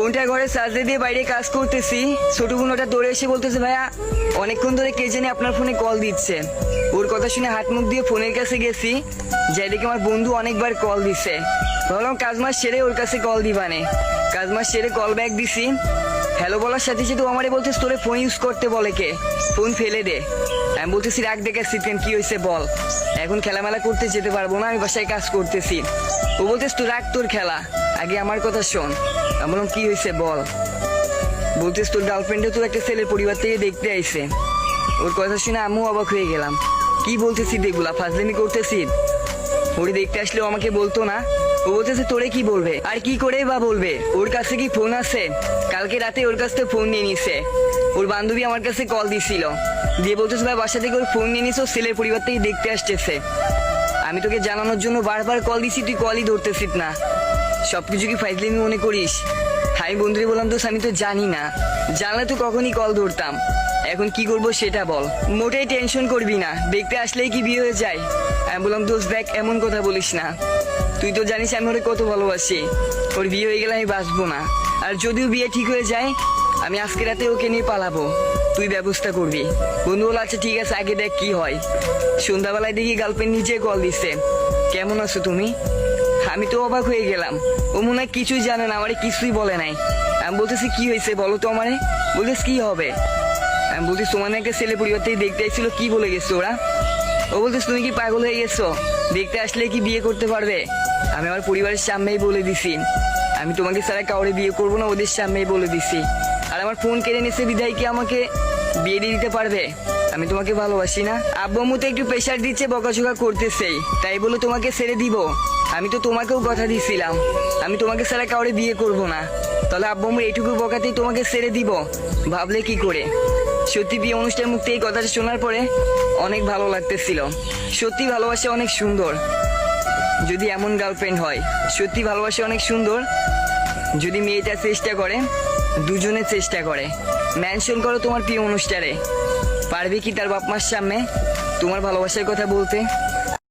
ফোনটা ঘরে চার্জে দিয়ে বাইরে কাজ করতেছি, ছোট বোন ওটা দৌড়ে এসে বলতেছে ভাইয়া অনেকক্ষণ ধরে কে জানি আপনার ফোনে কল দিচ্ছে। ওর কথা শুনে হাত মুখ দিয়ে ফোনের কাছে গেছি, যাই দেখি আমার বন্ধু অনেকবার কল দিছে। ভাবলাম কাজ মাস সেরে ওর কাছে কল দিবানে, কাজ মাস সেরে কল ব্যাক দিছি। হ্যালো বলার সাথে সাথে ও আমারে বলতেছে তোরে ফোন ইউজ করতে বলে কে, ফোন ফেলে দে। আমি বলতেছি রাখ দেখে সিটেন কি হয়েছে বল, এখন খেলামেলা করতে যেতে পারবো না, আমি বাসায় কাজ করতেছি। ও বলতেছ তুই রাখ তোর খেলা, আগে আমার কথা শোন। আমি বললাম কি হয়েছে বল। বলতেছ তোর গার্লফ্রেন্ডে তো একটা ছেলের পরিবার থেকে দেখতে আইছে। ওর কথা শুনে আমিও অবাক হয়ে গেলাম। কি বলতেছি এগুলা, ফাজলামি করতেছি? ওরে দেখতে আসলেও আমাকে বলতো না। ও বলতেছে তোরে কি বলবে, আর কি করে বা বলবে, ওর কাছে কি ফোন আছে? কালকে রাতে ওর কাছ থেকে ফোন নিয়ে নিছে। ওর বান্ধবী আমার কাছে কল দিছিল, দিয়ে বলতেছে ভাই বাসা থেকে ওর ফোন নিয়ে নিছে, ও ছেলের পরিবার থেকে দেখতে আসতেছে। আমি তোকে জানানোর জন্য বারবার কল দিছি, তুই কলই ধরতেছিস না। সবকিছু কি ফাইজলামি মনে করিস? আমি বন্ধুরে বললাম দোষ আমি তো জানি না, জানলে তো কখনই কল ধরতাম। এখন কি করবো সেটা বল। মোটেই টেনশন করবি না, দেখতে আসলেই কি বিয়ে হয়ে যায়? আমি বললাম দোষ দেখ এমন কথা বলিস না, তুই তো জানিস আমি ওরে কত ভালোবাসি। ওর বিয়ে হয়ে গেলে আমি বাঁচবো না, আর যদিও বিয়ে ঠিক হয়ে যায় আমি আজকে রাতে ওকে নিয়ে পালাবো, তুই ব্যবস্থা করবি। বন্ধু বলো আচ্ছা ঠিক আছে আগে দেখ কি হয়। সন্ধ্যাবেলায় দেখি গার্লফ্রেন্ড নিজে কল দিচ্ছে, কেমন আছো তুমি? আমি তো অবাক হয়ে গেলাম, ও মনে হয় কিছুই জানে না, আমারে কিছুই বলে নাই। আমি বলতেছি কি হয়েছে বলো তো আমারে। বলতেছি কি হবে? আমি বলতেছি তোমার একটা ছেলে পরিবার থেকে দেখতে আসছিল, কি বলে গেছো ওরা? ও বলতেছে তুমি কি পাগল হয়ে গেছো, দেখতে আসলে কি বিয়ে করতে পারবে? আমি আমার পরিবারের সামনেই বলে দিছি আমি তোমাকে ছাড়া কাউরে বিয়ে করবো না, ওদের সামনেই বলে দিছি। আর আমার ফোন কেড়ে নিছে বিধায় কি আমাকে বিয়ে দিয়ে দিতে পারবে? আমি তোমাকে ভালোবাসি না। আব্বু আম্মু তো একটু প্রেশার দিচ্ছে, বকাঝকা করতেছেই, তাই বলে তোমাকে ছেড়ে দিব? আমি তো তোমাকেও কথা দিছিলাম আমি তোমাকে ছাড়া কাউরে বিয়ে করব না, তাহলে আব্বু আম্মু এইটুকু বকাতেই তোমাকে ছেড়ে দিব? ভাবলে কি করে? সত্যি বিয়ে অনুষ্ঠানের মুখ থেকে এই কথাটা শোনার পরে অনেক ভালো লাগতেছিল। সত্যি ভালোবাসা অনেক সুন্দর যদি এমন গার্লফ্রেন্ড হয়, সত্যি ভালোবাসা অনেক সুন্দর যদি মেয়েটা চেষ্টা করে, দুজনে চেষ্টা করে। মেনশন করো তোমার প্রিয় অনুষ্ঠানে, পারবে কি তার বাপ মার সামনে তোমার ভালোবাসার কথা বলতে?